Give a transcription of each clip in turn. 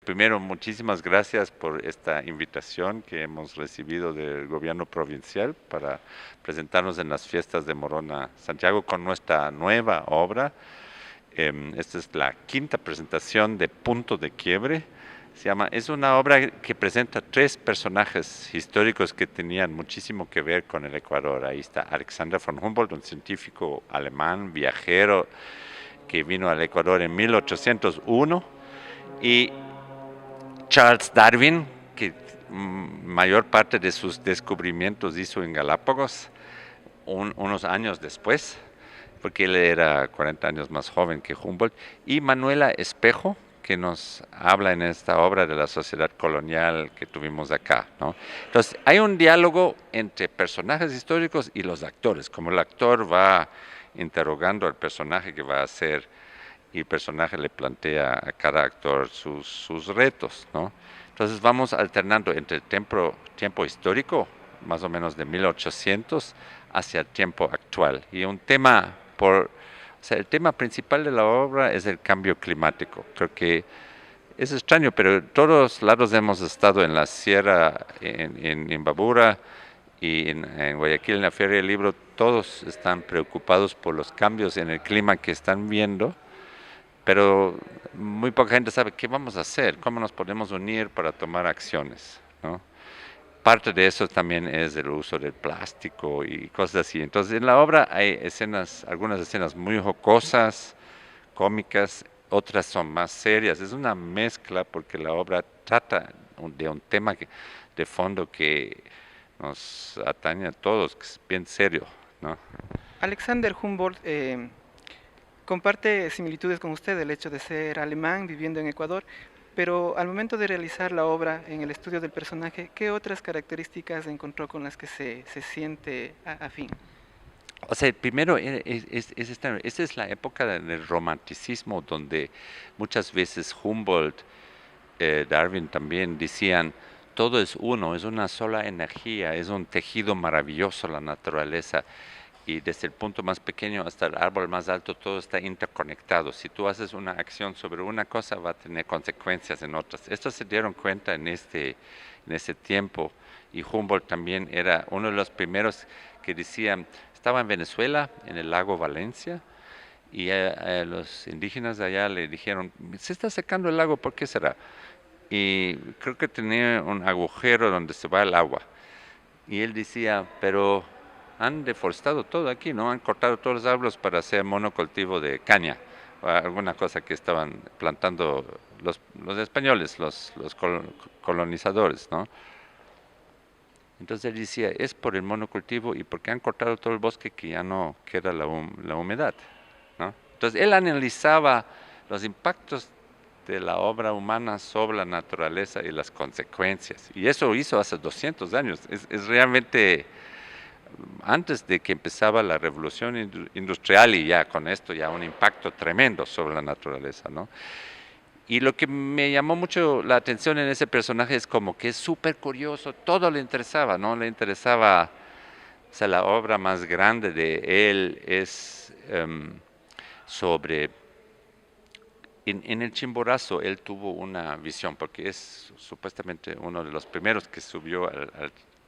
primero, muchísimas gracias por esta invitación que hemos recibido del gobierno provincial para presentarnos en las fiestas de Morona Santiago con nuestra nueva obra. Esta es la quinta presentación de Punto de Quiebre. Es una obra que presenta tres personajes históricos que tenían muchísimo que ver con el Ecuador. Ahí está Alexander von Humboldt, un científico alemán, viajero, que vino al Ecuador en 1801, y Charles Darwin, que mayor parte de sus descubrimientos hizo en Galápagos, unos años después, porque él era 40 años más joven que Humboldt, y Manuela Espejo, que nos habla en esta obra de la sociedad colonial que tuvimos acá, ¿no? Entonces, hay un diálogo entre personajes históricos y los actores, como el actor va interrogando al personaje que va a ser, y el personaje le plantea a cada actor sus retos, ¿no? Entonces vamos alternando entre el tiempo histórico, más o menos de 1800, hacia el tiempo actual. Y un tema el tema principal de la obra es el cambio climático. Creo que es extraño, pero en todos lados hemos estado en la sierra, en Imbabura y en Guayaquil, en la Feria del Libro, todos están preocupados por los cambios en el clima que están viendo, pero muy poca gente sabe qué vamos a hacer, cómo nos podemos unir para tomar acciones, ¿no? Parte de eso también es el uso del plástico y cosas así. Entonces, en la obra hay escenas, algunas escenas muy jocosas, cómicas, otras son más serias. Es una mezcla porque la obra trata de un tema de fondo que nos atañe a todos, que es bien serio, ¿no? Alexander Humboldt comparte similitudes con usted, el hecho de ser alemán viviendo en Ecuador, pero al momento de realizar la obra en el estudio del personaje, ¿qué otras características encontró con las que se siente afín? O sea, primero, esta es la época del romanticismo, donde muchas veces Humboldt, Darwin también decían, todo es uno, es una sola energía, es un tejido maravilloso la naturaleza, y desde el punto más pequeño hasta el árbol más alto, todo está interconectado. Si tú haces una acción sobre una cosa, va a tener consecuencias en otras. Esto se dieron cuenta en ese tiempo, y Humboldt también era uno de los primeros que decían, estaba en Venezuela, en el lago Valencia, y a los indígenas de allá le dijeron, se está secando el lago, ¿por qué será? Y creo que tenía un agujero donde se va el agua. Y él decía, pero han deforestado todo aquí, ¿no? Han cortado todos los árboles para hacer monocultivo de caña, o alguna cosa que estaban plantando los españoles, los colonizadores, ¿no? Entonces él decía, es por el monocultivo y porque han cortado todo el bosque que ya no queda la humedad, ¿no? Entonces él analizaba los impactos de la obra humana sobre la naturaleza y las consecuencias. Y eso hizo hace 200 años. Es realmente antes de que empezaba la revolución industrial, y ya con esto ya un impacto tremendo sobre la naturaleza, ¿no? Y lo que me llamó mucho la atención en ese personaje es como que es súper curioso, todo le interesaba, ¿no? Le interesaba, o sea, la obra más grande de él es sobre, en el Chimborazo él tuvo una visión, porque es supuestamente uno de los primeros que subió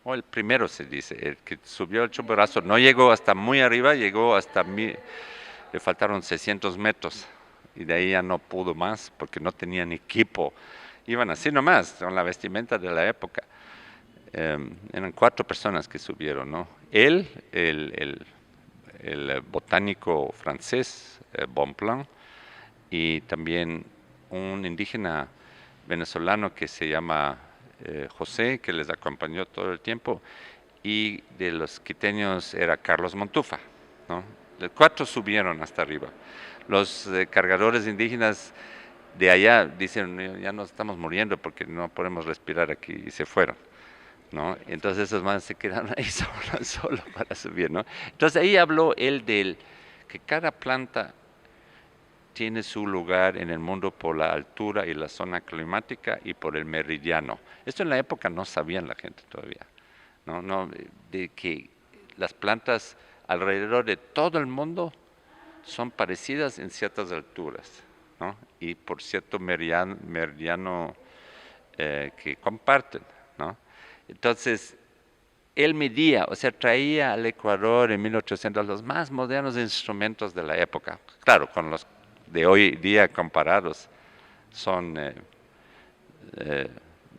o el primero se dice, el que subió al Chimborazo, no llegó hasta muy arriba, llegó hasta, le faltaron 600 metros, y de ahí ya no pudo más, porque no tenían equipo, iban así nomás, con la vestimenta de la época. Eran 4 personas que subieron, ¿no? Él, el botánico francés, Bonpland, y también un indígena venezolano que se llama José, que les acompañó todo el tiempo, y de los quiteños era Carlos Montufa, ¿no? Los 4 subieron hasta arriba. Los cargadores indígenas de allá dicen, ya nos estamos muriendo porque no podemos respirar aquí, y se fueron, ¿no? Entonces esos manes se quedaron ahí solo para subir, ¿no? Entonces ahí habló él del que cada planta tiene su lugar en el mundo por la altura y la zona climática y por el meridiano. Esto en la época no sabían la gente todavía, ¿no? De que las plantas alrededor de todo el mundo son parecidas en ciertas alturas, ¿no? Y por cierto meridiano que comparten, ¿no? Entonces, él medía, o sea, traía al Ecuador en 1800 los más modernos instrumentos de la época. Claro, con los de hoy día comparados, son eh,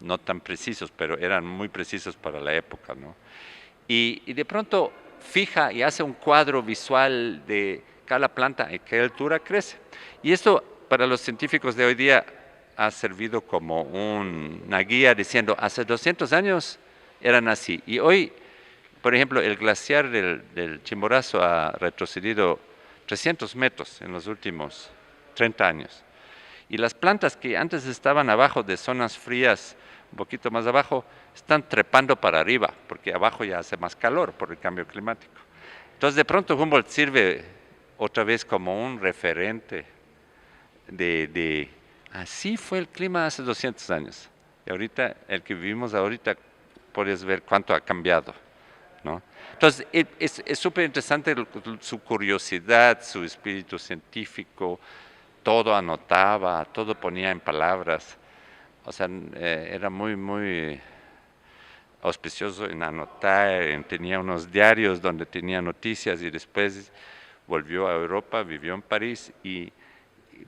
no tan precisos, pero eran muy precisos para la época, ¿no? Y de pronto fija y hace un cuadro visual de cada planta a qué altura crece. Y esto para los científicos de hoy día ha servido como una guía diciendo, hace 200 años eran así. Y hoy, por ejemplo, el glaciar del Chimborazo ha retrocedido 300 metros en los últimos 30 años. Y las plantas que antes estaban abajo de zonas frías, un poquito más abajo, están trepando para arriba, porque abajo ya hace más calor por el cambio climático. Entonces, de pronto Humboldt sirve otra vez como un referente de así fue el clima hace 200 años. Y ahorita, el que vivimos ahorita, puedes ver cuánto ha cambiado, ¿no? Entonces, es súper interesante su curiosidad, su espíritu científico, todo anotaba, todo ponía en palabras. O sea, era muy, muy auspicioso en anotar, tenía unos diarios donde tenía noticias y después volvió a Europa, vivió en París y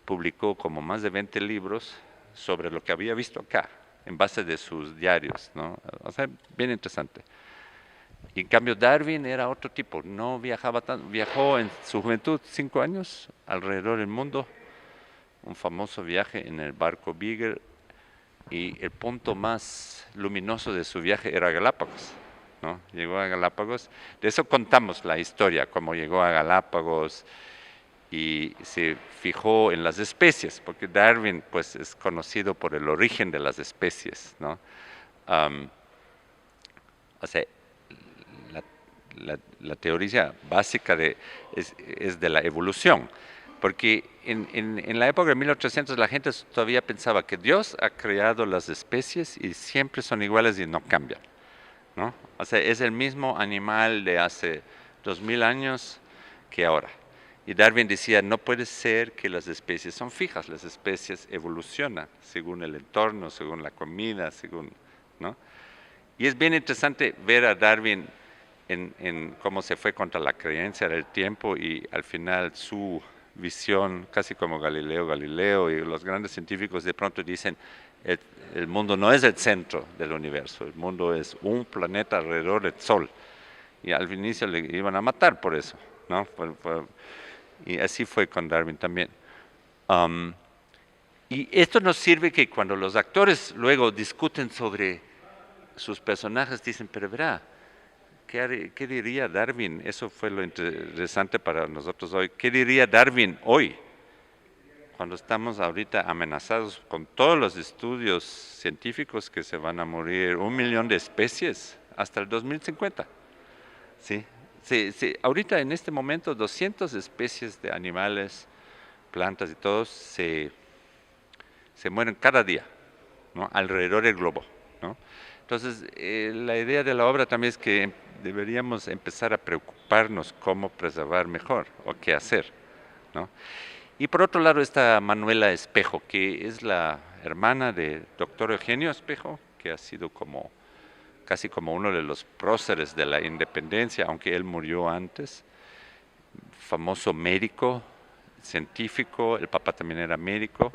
publicó como más de 20 libros sobre lo que había visto acá, en base de sus diarios, ¿no? O sea, bien interesante. Y en cambio Darwin era otro tipo, no viajaba tanto, viajó en su juventud 5 años alrededor del mundo, un famoso viaje en el barco Beagle, y el punto más luminoso de su viaje era Galápagos, ¿no? Llegó a Galápagos, de eso contamos la historia, cómo llegó a Galápagos y se fijó en las especies, porque Darwin pues es conocido por el origen de las especies, ¿no? Um, o sea, la, la teoría básica es de la evolución, porque en la época de 1800 la gente todavía pensaba que Dios ha creado las especies y siempre son iguales y no cambian, ¿no? O sea, es el mismo animal de hace 2000 años que ahora. Y Darwin decía, no puede ser que las especies son fijas, las especies evolucionan según el entorno, según la comida, según, ¿no? Y es bien interesante ver a Darwin en cómo se fue contra la creencia del tiempo y al final su visión, casi como Galileo Galileo y los grandes científicos de pronto dicen, el mundo no es el centro del universo, el mundo es un planeta alrededor del Sol. Y al inicio le iban a matar por eso, ¿no? Y así fue con Darwin también. Um, y esto nos sirve que cuando los actores luego discuten sobre sus personajes, dicen, pero verá, ¿qué diría Darwin? Eso fue lo interesante para nosotros hoy. ¿Qué diría Darwin hoy? Cuando estamos ahorita amenazados con todos los estudios científicos que se van a morir 1 millón de especies hasta el 2050. ¿Sí? Sí, ahorita en este momento 200 especies de animales, plantas y todos se mueren cada día, ¿no? Alrededor del globo, ¿no? Entonces, la idea de la obra también es que deberíamos empezar a preocuparnos cómo preservar mejor o qué hacer, ¿no? Y por otro lado está Manuela Espejo, que es la hermana del doctor Eugenio Espejo, que ha sido casi como uno de los próceres de la independencia, aunque él murió antes, famoso médico, científico, el papá también era médico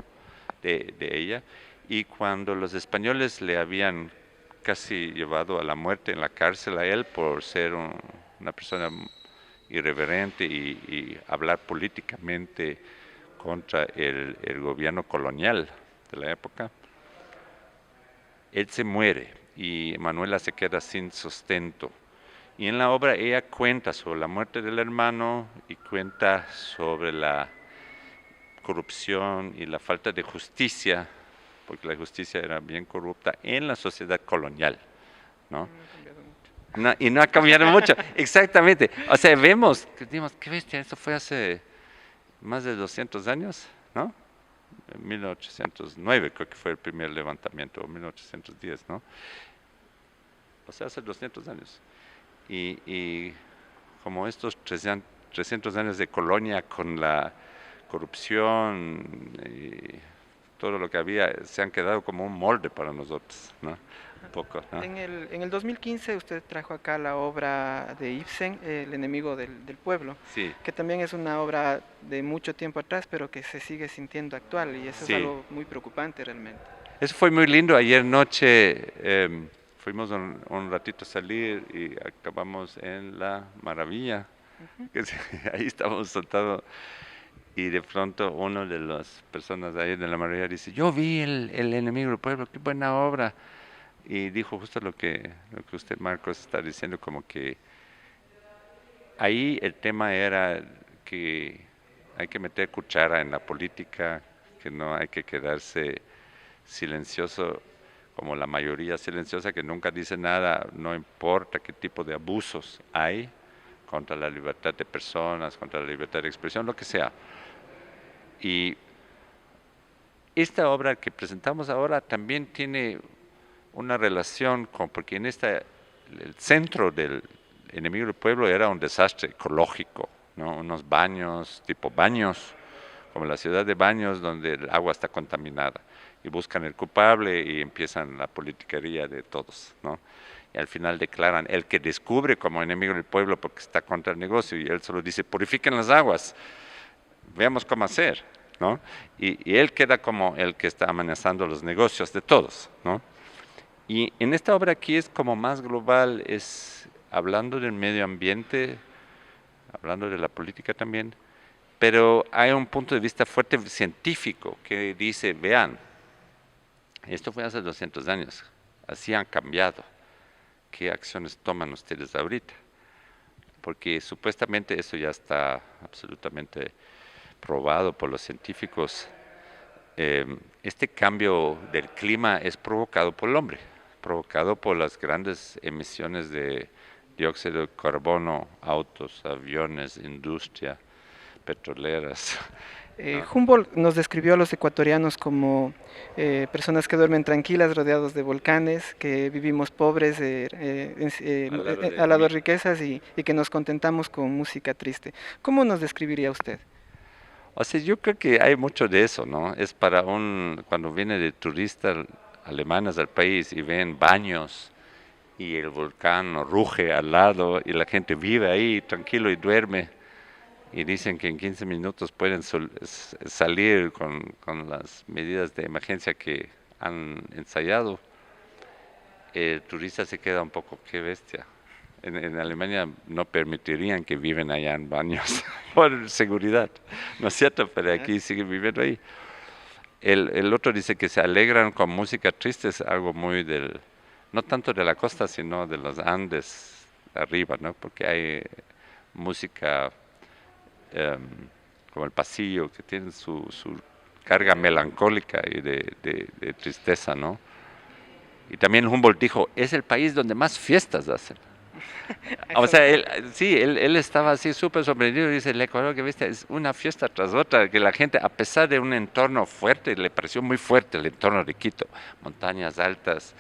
de ella, y cuando los españoles le habían casi llevado a la muerte en la cárcel a él por ser una persona irreverente y hablar políticamente contra el gobierno colonial de la época, él se muere y Manuela se queda sin sustento. Y en la obra ella cuenta sobre la muerte del hermano y cuenta sobre la corrupción y la falta de justicia, porque la justicia era bien corrupta en la sociedad colonial, ¿no? No, y no ha cambiado mucho, exactamente. O sea, vemos, que decimos, qué bestia, esto fue hace más de 200 años, ¿no? En 1809 creo que fue el primer levantamiento, o 1810, ¿no? O sea, hace 200 años. Y como estos 300 años de colonia con la corrupción, todo lo que había, se han quedado como un molde para nosotros, ¿no? Un poco, ¿no? En el 2015 usted trajo acá la obra de Ibsen, El enemigo del pueblo, Sí, que también es una obra de mucho tiempo atrás, pero que se sigue sintiendo actual y eso es sí. algo muy preocupante realmente. Eso fue muy lindo. Ayer noche fuimos un ratito a salir y acabamos en La Maravilla. Ujú. Ahí estábamos sentados y de pronto una de las personas de ahí de La Maravilla dice, yo vi el enemigo del pueblo, qué buena obra. Y dijo justo lo que usted, Marcos, está diciendo, como que ahí el tema era que hay que meter cuchara en la política, que no hay que quedarse silencioso como la mayoría silenciosa que nunca dice nada, no importa qué tipo de abusos hay contra la libertad de personas, contra la libertad de expresión, lo que sea. Y esta obra que presentamos ahora también tiene una relación con, porque en el centro del enemigo del pueblo era un desastre ecológico, ¿no? Unos baños, tipo baños, como la ciudad de Baños, donde el agua está contaminada. Y buscan el culpable y empiezan la politiquería de todos, ¿no? Y al final declaran el que descubre como enemigo del pueblo porque está contra el negocio, y él solo dice, purifiquen las aguas, veamos cómo hacer, ¿no? Y él queda como el que está amenazando los negocios de todos, ¿no? Y en esta obra aquí es como más global, es hablando del medio ambiente, hablando de la política también, pero hay un punto de vista fuerte científico que dice, vean, esto fue hace 200 años, así han cambiado, ¿qué acciones toman ustedes ahorita? Porque supuestamente eso ya está absolutamente probado por los científicos. Este cambio del clima es provocado por el hombre, provocado por las grandes emisiones de dióxido de carbono, autos, aviones, industria, petroleras. ¿No? Humboldt nos describió a los ecuatorianos como personas que duermen tranquilas, rodeados de volcanes, que vivimos pobres, Al lado de al lado de riquezas y que nos contentamos con música triste. ¿Cómo nos describiría usted? O sea, yo creo que hay mucho de eso, ¿no? Es para cuando viene de turistas alemanes al país y ven baños y el volcán ruge al lado y la gente vive ahí tranquilo y duerme y dicen que en 15 minutos pueden salir con las medidas de emergencia que han ensayado. El turista se queda un poco, qué bestia. En Alemania no permitirían que viven allá en baños por seguridad, ¿no es cierto? Pero Ya. aquí siguen viviendo ahí. El otro dice que se alegran con música triste, es algo muy no tanto de la costa, sino de los Andes arriba, ¿no? Porque hay música em, como el pasillo que tiene su carga melancólica y de tristeza, ¿no? Y también Humboldt dijo, es el país donde más fiestas hacen. O Eso, sea, él estaba así súper sorprendido y dice, el Ecuador que viste es una fiesta tras otra, que la gente, a pesar de un entorno fuerte, le pareció muy fuerte el entorno de Quito, montañas altas,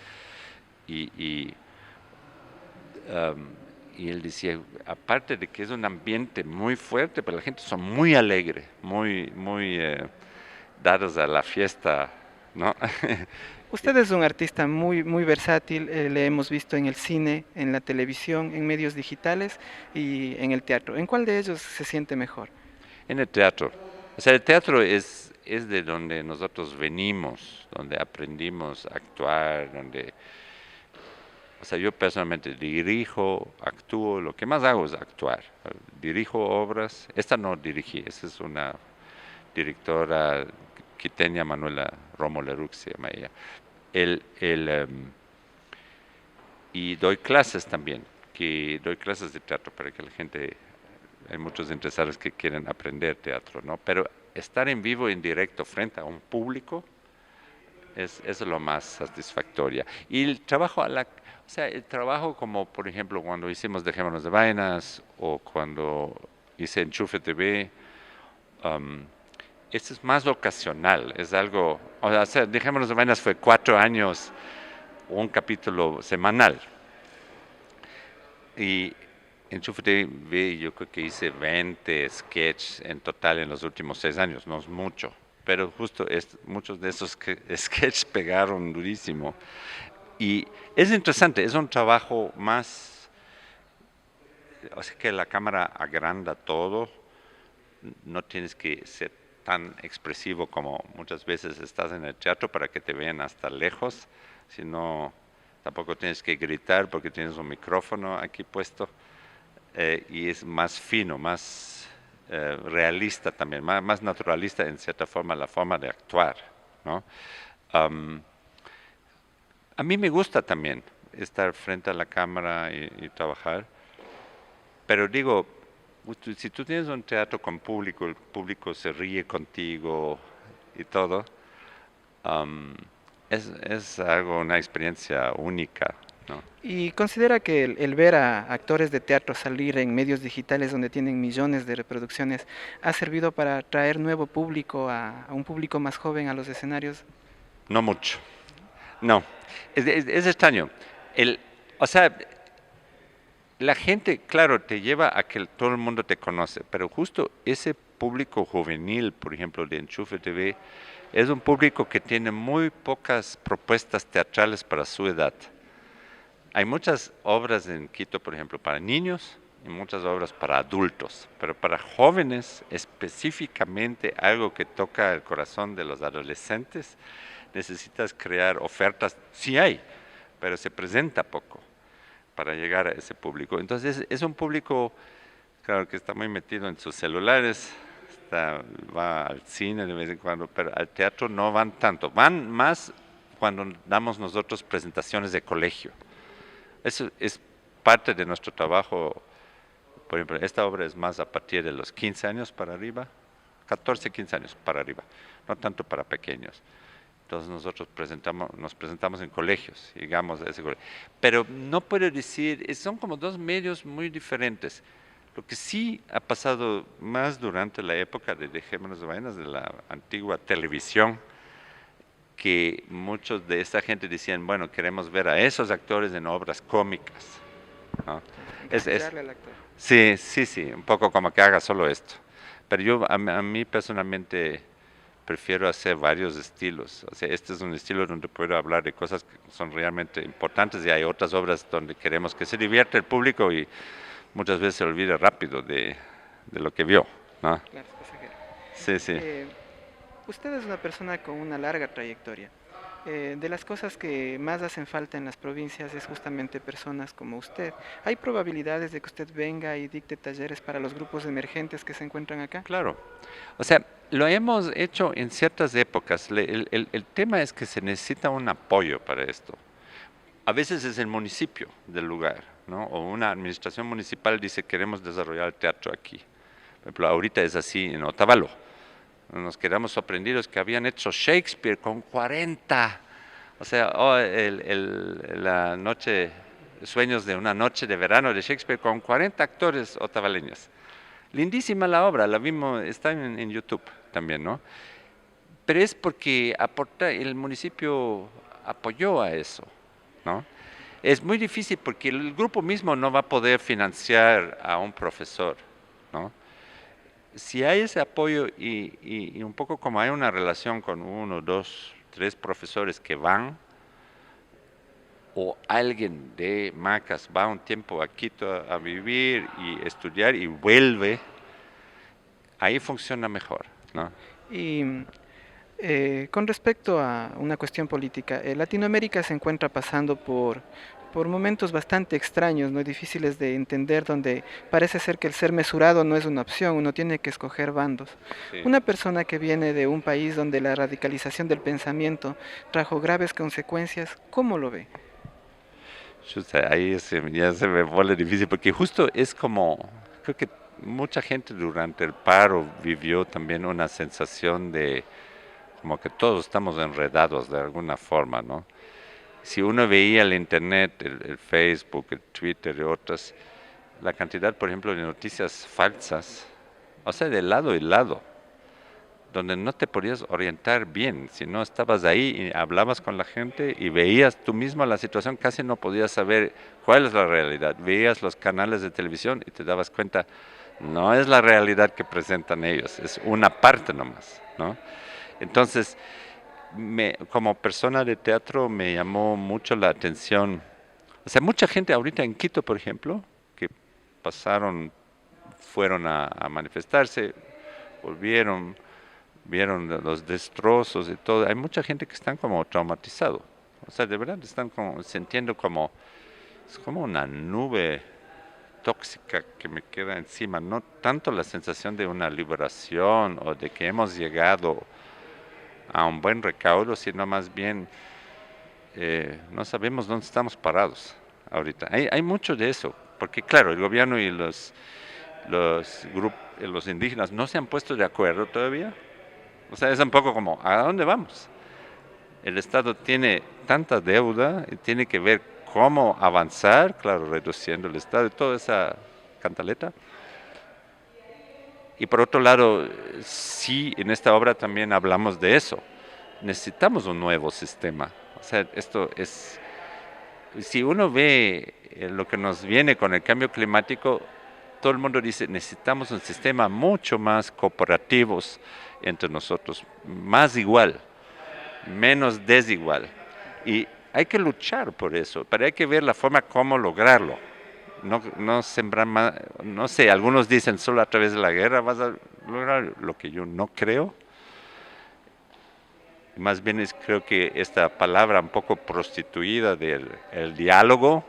y, y, um, y él decía, aparte de que es un ambiente muy fuerte, pero la gente son muy alegre, muy dados a la fiesta, ¿no? usted es un artista muy versátil, le hemos visto en el cine, en la televisión, en medios digitales y en el teatro. ¿En cuál de ellos se siente mejor? En el teatro. O sea, el teatro es de donde nosotros venimos, donde aprendimos a actuar, o sea, yo personalmente dirijo, actúo, lo que más hago es actuar. Dirijo obras, esta no dirigí, esa es una directora quiteña, Manuela Romo Leroux se llama ella. El, el, em, y doy clases también, que doy clases de teatro para que la gente, hay muchos interesados que quieren aprender teatro, ¿no? Pero estar en vivo, en directo, frente a un público, es lo más satisfactoria. Y el trabajo o sea, el trabajo como, por ejemplo, cuando hicimos Dejémonos de Vainas o cuando hice Enchufe TV, um, esto es más ocasional, es algo, o sea, Dejémonos de Vainas fue 4 años, un capítulo semanal. Y Enchufe TV yo creo que hice 20 sketches en total en los últimos 6 años, no es mucho, pero justo muchos de esos sketches pegaron durísimo. Y es interesante, es un trabajo más, o sea que la cámara agranda todo, no tienes que ser tan expresivo como muchas veces estás en el teatro para que te vean hasta lejos, sino tampoco tienes que gritar porque tienes un micrófono aquí puesto, y es más fino, más realista también, más naturalista en cierta forma la forma de actuar, ¿no? Um, a mí me gusta también estar frente a la cámara y trabajar, pero digo, si tú tienes un teatro con público, el público se ríe contigo y todo, um, es algo, una experiencia única, ¿no? ¿Y considera que el ver a actores de teatro salir en medios digitales donde tienen millones de reproducciones ha servido para atraer nuevo público, a un público más joven a los escenarios? No mucho, no. Es extraño. O sea, la gente, claro, te lleva a que todo el mundo te conoce, pero justo ese público juvenil, por ejemplo, de Enchufe TV, es un público que tiene muy pocas propuestas teatrales para su edad. Hay muchas obras en Quito, por ejemplo, para niños y muchas obras para adultos, pero para jóvenes, específicamente algo que toca el corazón de los adolescentes, necesitas crear ofertas, sí hay, pero se presenta poco para llegar a ese público. Entonces es un público, claro, que está muy metido en sus celulares, va al cine de vez en cuando, pero al teatro no van tanto, van más cuando damos nosotros presentaciones de colegio. Eso es parte de nuestro trabajo. Por ejemplo, esta obra es más a partir de los 15 años para arriba, 14, 15 años para arriba, no tanto para pequeños. Entonces nosotros nos presentamos en colegios, digamos, ese colegio. Pero no puedo decir, son como dos medios muy diferentes. Lo que sí ha pasado más durante la época de Dejémonos de Vainas, de la antigua televisión, que muchos de esta gente decían, bueno, queremos ver a esos actores en obras cómicas, ¿no? Encasillarle al actor. Sí, sí, sí, un poco como que haga solo esto. Pero a mí personalmente prefiero hacer varios estilos. O sea, este es un estilo donde puedo hablar de cosas que son realmente importantes y hay otras obras donde queremos que se divierta el público y muchas veces se olvida rápido de lo que vio, ¿no? Claro, es pasajero. Sí, sí. Usted es una persona con una larga trayectoria. De las cosas que más hacen falta en las provincias es justamente personas como usted. ¿Hay probabilidades de que usted venga y dicte talleres para los grupos emergentes que se encuentran acá? Claro. O sea, lo hemos hecho en ciertas épocas. El tema es que se necesita un apoyo para esto. A veces es el municipio del lugar, ¿no? O una administración municipal dice queremos desarrollar el teatro aquí. Por ejemplo, ahorita es así en Otavalo. Nos quedamos sorprendidos que habían hecho Shakespeare con 40. O sea, la noche, Sueños de una noche de verano de Shakespeare con 40 actores otavaleños. Lindísima la obra, la vimos, está en YouTube también, ¿no? Pero es porque el municipio apoyó a eso, ¿no? Es muy difícil porque el grupo mismo no va a poder financiar a un profesor, ¿no? Si hay ese apoyo y un poco como hay una relación con uno, dos, tres profesores que van, o alguien de Macas va un tiempo a Quito a vivir y estudiar y vuelve, ahí funciona mejor, ¿no? Y con respecto a una cuestión política, Latinoamérica se encuentra pasando por momentos bastante extraños, ¿no? Difíciles de entender, donde parece ser que el ser mesurado no es una opción, uno tiene que escoger bandos. Sí. Una persona que viene de un país donde la radicalización del pensamiento trajo graves consecuencias, ¿cómo lo ve? Chuta, ahí ya se me pone difícil porque justo es como, creo que mucha gente durante el paro vivió también una sensación de como que todos estamos enredados de alguna forma, ¿no? Si uno veía el internet, el Facebook, el Twitter y otras, la cantidad, por ejemplo, de noticias falsas, o sea, de lado y lado, donde no te podías orientar bien, si no estabas ahí y hablabas con la gente y veías tú mismo la situación, casi no podías saber cuál es la realidad. Veías los canales de televisión y te dabas cuenta, no es la realidad que presentan ellos, es una parte nomás, ¿no? Entonces, como persona de teatro me llamó mucho la atención. O sea, mucha gente ahorita en Quito, por ejemplo, que pasaron, fueron a manifestarse, volvieron, vieron los destrozos y todo. Hay mucha gente que están como traumatizado. O sea, de verdad están como sintiendo como, es como una nube tóxica que me queda encima. No tanto la sensación de una liberación o de que hemos llegado a un buen recaudo, sino más bien no sabemos dónde estamos parados ahorita. Hay mucho de eso, porque claro, el gobierno y los indígenas no se han puesto de acuerdo todavía. O sea, es un poco como, ¿a dónde vamos? El Estado tiene tanta deuda y tiene que ver cómo avanzar, claro, reduciendo el Estado y toda esa cantaleta. Y por otro lado, sí, en esta obra también hablamos de eso. Necesitamos un nuevo sistema. O sea, esto es, si uno ve lo que nos viene con el cambio climático, todo el mundo dice, necesitamos un sistema mucho más cooperativo entre nosotros, más igual, menos desigual. Y hay que luchar por eso, pero hay que ver la forma cómo lograrlo. No sembrar más, no sé, algunos dicen solo a través de la guerra vas a lograr lo que yo no creo. Más bien creo que esta palabra un poco prostituida del el diálogo,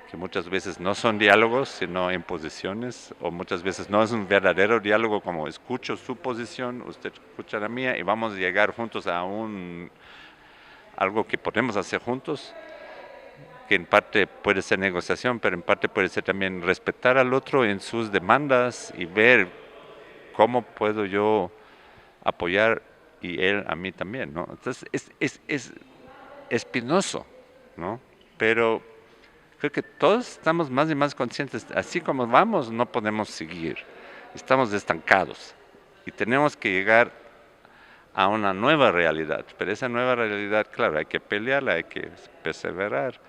que muchas veces no son diálogos, sino imposiciones, o muchas veces no es un verdadero diálogo como escucho su posición, usted escucha la mía y vamos a llegar juntos a algo que podemos hacer juntos, que en parte puede ser negociación, pero en parte puede ser también respetar al otro en sus demandas y ver cómo puedo yo apoyar y él a mí también, ¿no? Entonces es espinoso, ¿no? Pero creo que todos estamos más y más conscientes, así como vamos no podemos seguir, estamos estancados y tenemos que llegar a una nueva realidad, pero esa nueva realidad, claro, hay que pelearla, hay que perseverar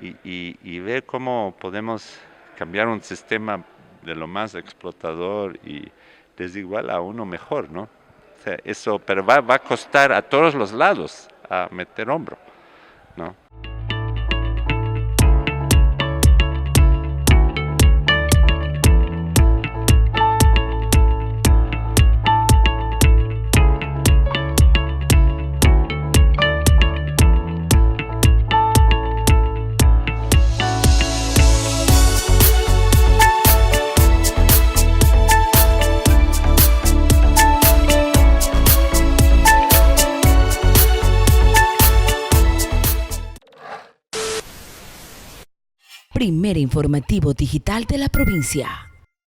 y ver cómo podemos cambiar un sistema de lo más explotador y desigual a uno mejor, ¿no? O sea, eso, pero va a costar a todos los lados a meter hombro, ¿no? Primer informativo digital de la provincia.